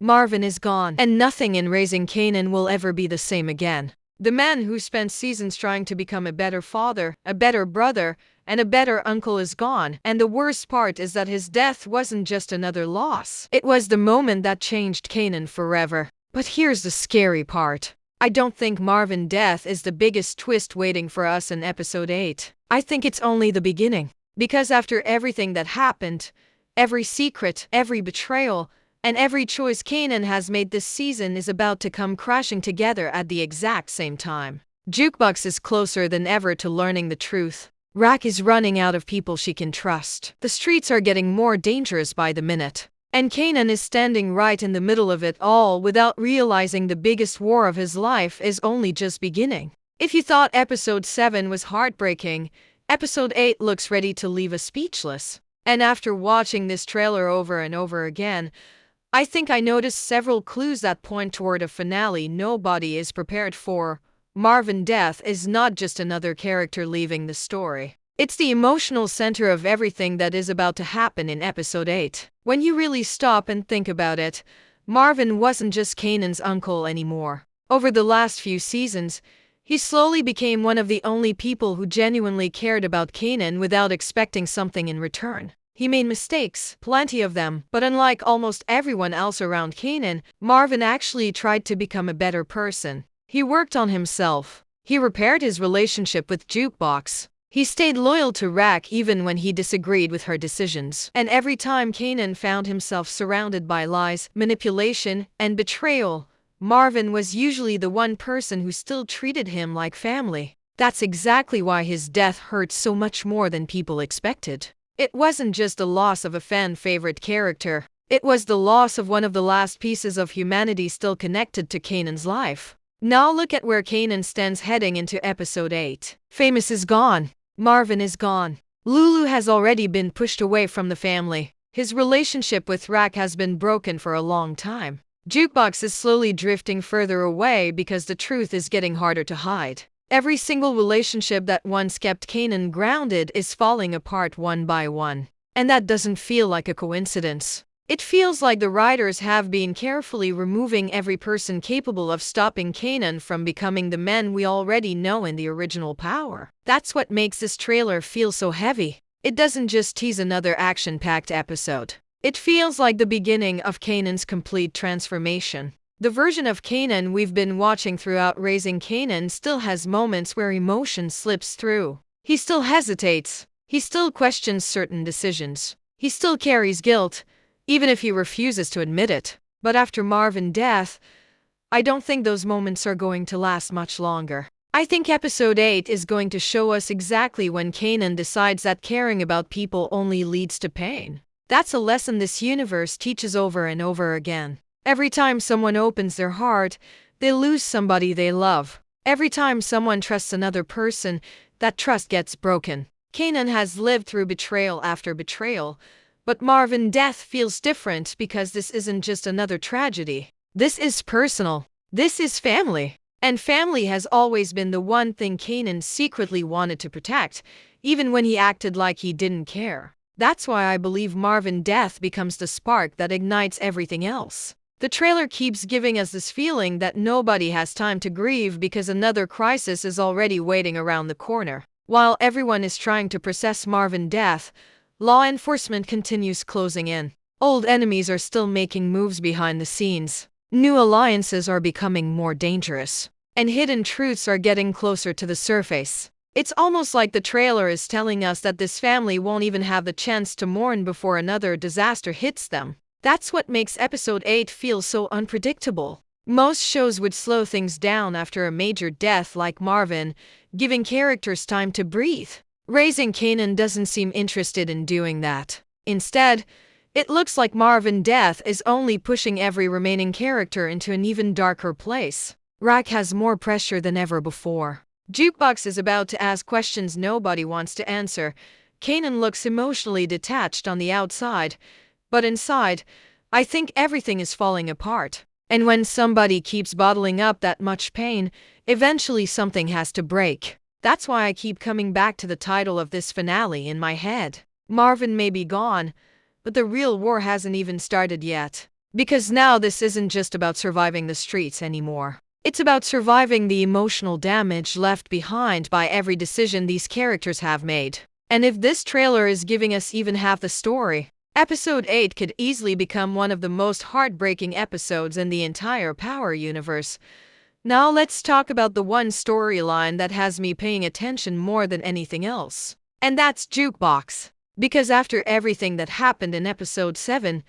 Marvin is gone, and nothing in Raising Kanan will ever be the same again. The man who spent seasons trying to become a better father, a better brother, and a better uncle is gone, and the worst part is that his death wasn't just another loss. It was the moment that changed Kanan forever. But here's the scary part. I don't think Marvin's death is the biggest twist waiting for us in episode 8. I think it's only the beginning. Because after everything that happened, every secret, every betrayal, and every choice Kanan has made this season is about to come crashing together at the exact same time. Jukebox is closer than ever to learning the truth. Rak is running out of people she can trust. The streets are getting more dangerous by the minute. And Kanan is standing right in the middle of it all without realizing the biggest war of his life is only just beginning. If you thought episode 7 was heartbreaking, episode 8 looks ready to leave us speechless. And after watching this trailer over and over again, I think I noticed several clues that point toward a finale nobody is prepared for. Marvin's death is not just another character leaving the story. It's the emotional center of everything that is about to happen in episode 8. When you really stop and think about it, Marvin wasn't just Kanan's uncle anymore. Over the last few seasons, he slowly became one of the only people who genuinely cared about Kanan without expecting something in return. He made mistakes, plenty of them, but unlike almost everyone else around Kanan, Marvin actually tried to become a better person. He worked on himself. He repaired his relationship with Jukebox. He stayed loyal to Rak even when he disagreed with her decisions. And every time Kanan found himself surrounded by lies, manipulation, and betrayal, Marvin was usually the one person who still treated him like family. That's exactly why his death hurt so much more than people expected. It wasn't just the loss of a fan-favorite character. It was the loss of one of the last pieces of humanity still connected to Kanan's life. Now look at where Kanan stands heading into episode 8. Famous is gone. Marvin is gone. Lulu has already been pushed away from the family. His relationship with Rak has been broken for a long time. Jukebox is slowly drifting further away because the truth is getting harder to hide. Every single relationship that once kept Kanan grounded is falling apart one by one. And that doesn't feel like a coincidence. It feels like the writers have been carefully removing every person capable of stopping Kanan from becoming the man we already know in the original Power. That's what makes this trailer feel so heavy. It doesn't just tease another action-packed episode. It feels like the beginning of Kanan's complete transformation. The version of Kanan we've been watching throughout Raising Kanan still has moments where emotion slips through. He still hesitates. He still questions certain decisions. He still carries guilt, even if he refuses to admit it. But after Marvin's death, I don't think those moments are going to last much longer. I think episode 8 is going to show us exactly when Kanan decides that caring about people only leads to pain. That's a lesson this universe teaches over and over again. Every time someone opens their heart, they lose somebody they love. Every time someone trusts another person, that trust gets broken. Kanan has lived through betrayal after betrayal, but Marvin's death feels different because this isn't just another tragedy. This is personal. This is family. And family has always been the one thing Kanan secretly wanted to protect, even when he acted like he didn't care. That's why I believe Marvin's death becomes the spark that ignites everything else. The trailer keeps giving us this feeling that nobody has time to grieve because another crisis is already waiting around the corner. While everyone is trying to process Marvin's death, law enforcement continues closing in. Old enemies are still making moves behind the scenes. New alliances are becoming more dangerous. And hidden truths are getting closer to the surface. It's almost like the trailer is telling us that this family won't even have the chance to mourn before another disaster hits them. That's what makes episode 8 feel so unpredictable. Most shows would slow things down after a major death like Marvin, giving characters time to breathe. Raising Kanan doesn't seem interested in doing that. Instead, it looks like Marvin's death is only pushing every remaining character into an even darker place. Rak has more pressure than ever before. Jukebox is about to ask questions nobody wants to answer. Kanan looks emotionally detached on the outside, but inside, I think everything is falling apart. And when somebody keeps bottling up that much pain, eventually something has to break. That's why I keep coming back to the title of this finale in my head. Marvin may be gone, but the real war hasn't even started yet. Because now this isn't just about surviving the streets anymore. It's about surviving the emotional damage left behind by every decision these characters have made. And if this trailer is giving us even half the story, Episode 8 could easily become one of the most heartbreaking episodes in the entire Power universe. Now let's talk about the one storyline that has me paying attention more than anything else. And that's Jukebox. Because after everything that happened in Episode 7,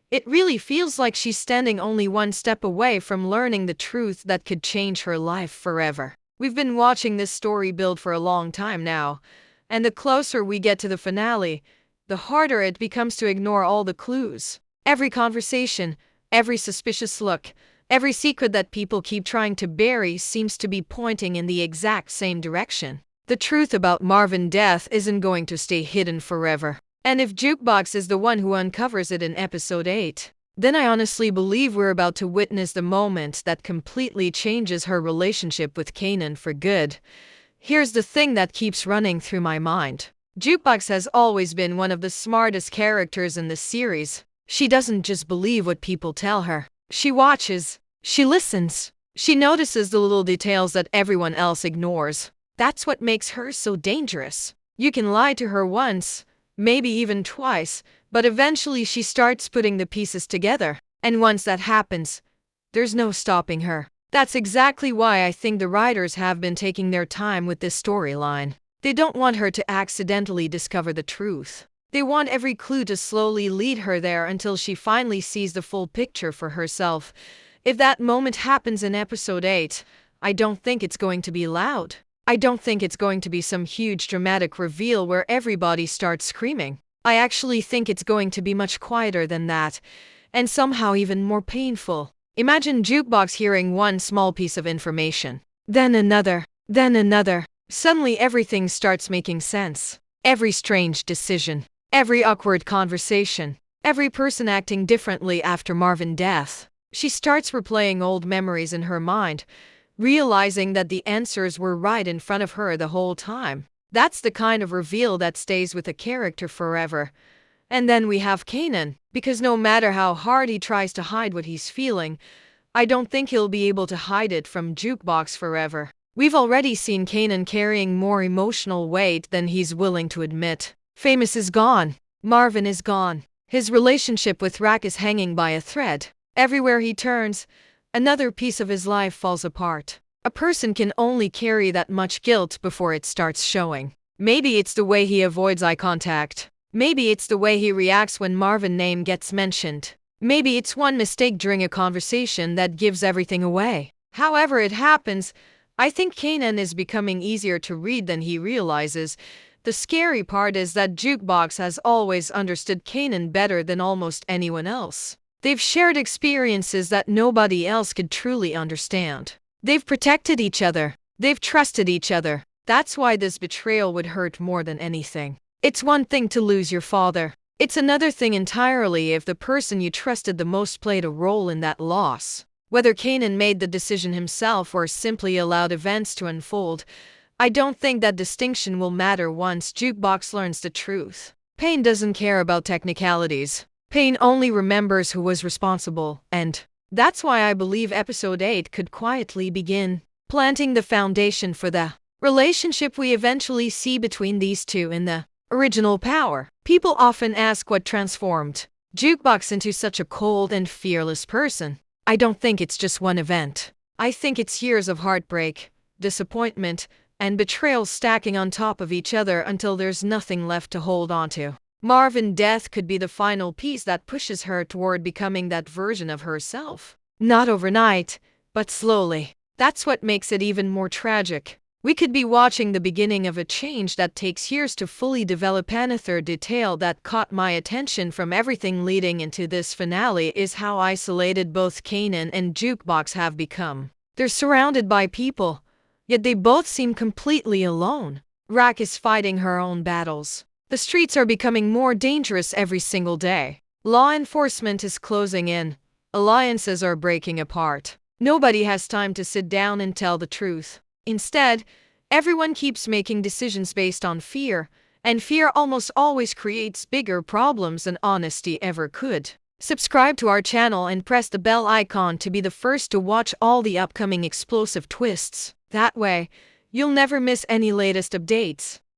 it really feels like she's standing only one step away from learning the truth that could change her life forever. We've been watching this story build for a long time now, and the closer we get to the finale, the harder it becomes to ignore all the clues. Every conversation, every suspicious look, every secret that people keep trying to bury seems to be pointing in the exact same direction. The truth about Marvin's death isn't going to stay hidden forever. And if Jukebox is the one who uncovers it in Episode 8, then I honestly believe we're about to witness the moment that completely changes her relationship with Kanan for good. Here's the thing that keeps running through my mind. Jukebox has always been one of the smartest characters in the series. She doesn't just believe what people tell her. She watches, she listens, she notices the little details that everyone else ignores. That's what makes her so dangerous. You can lie to her once, maybe even twice, but eventually she starts putting the pieces together. And once that happens, there's no stopping her. That's exactly why I think the writers have been taking their time with this storyline. They don't want her to accidentally discover the truth. They want every clue to slowly lead her there until she finally sees the full picture for herself. If that moment happens in Episode 8, I don't think it's going to be loud. I don't think it's going to be some huge dramatic reveal where everybody starts screaming. I actually think it's going to be much quieter than that, and somehow even more painful. Imagine Jukebox hearing one small piece of information, then another, then another. Suddenly everything starts making sense. Every strange decision, every awkward conversation, every person acting differently after Marvin's death. She starts replaying old memories in her mind, realizing that the answers were right in front of her the whole time. That's the kind of reveal that stays with a character forever. And then we have Kanan, because no matter how hard he tries to hide what he's feeling, I don't think he'll be able to hide it from Jukebox forever. We've already seen Kanan carrying more emotional weight than he's willing to admit. Famous is gone. Marvin is gone. His relationship with Rak is hanging by a thread. Everywhere he turns, another piece of his life falls apart. A person can only carry that much guilt before it starts showing. Maybe it's the way he avoids eye contact. Maybe it's the way he reacts when Marvin's name gets mentioned. Maybe it's one mistake during a conversation that gives everything away. However it happens, I think Kanan is becoming easier to read than he realizes. The scary part is that Jukebox has always understood Kanan better than almost anyone else. They've shared experiences that nobody else could truly understand. They've protected each other. They've trusted each other. That's why this betrayal would hurt more than anything. It's one thing to lose your father. It's another thing entirely if the person you trusted the most played a role in that loss. Whether Kanan made the decision himself or simply allowed events to unfold, I don't think that distinction will matter once Jukebox learns the truth. Pain doesn't care about technicalities. Pain only remembers who was responsible, and that's why I believe Episode 8 could quietly begin, planting the foundation for the relationship we eventually see between these two in the original Power. People often ask what transformed Jukebox into such a cold and fearless person. I don't think it's just one event. I think it's years of heartbreak, disappointment, and betrayal stacking on top of each other until there's nothing left to hold onto. Marvin's death could be the final piece that pushes her toward becoming that version of herself. Not overnight, but slowly. That's what makes it even more tragic. We could be watching the beginning of a change that takes years to fully develop. Another detail that caught my attention from everything leading into this finale is how isolated both Kanan and Jukebox have become. They're surrounded by people, yet they both seem completely alone. Rak is fighting her own battles. The streets are becoming more dangerous every single day. Law enforcement is closing in. Alliances are breaking apart. Nobody has time to sit down and tell the truth. Instead, everyone keeps making decisions based on fear, and fear almost always creates bigger problems than honesty ever could. Subscribe to our channel and press the bell icon to be the first to watch all the upcoming explosive twists. That way, you'll never miss any latest updates.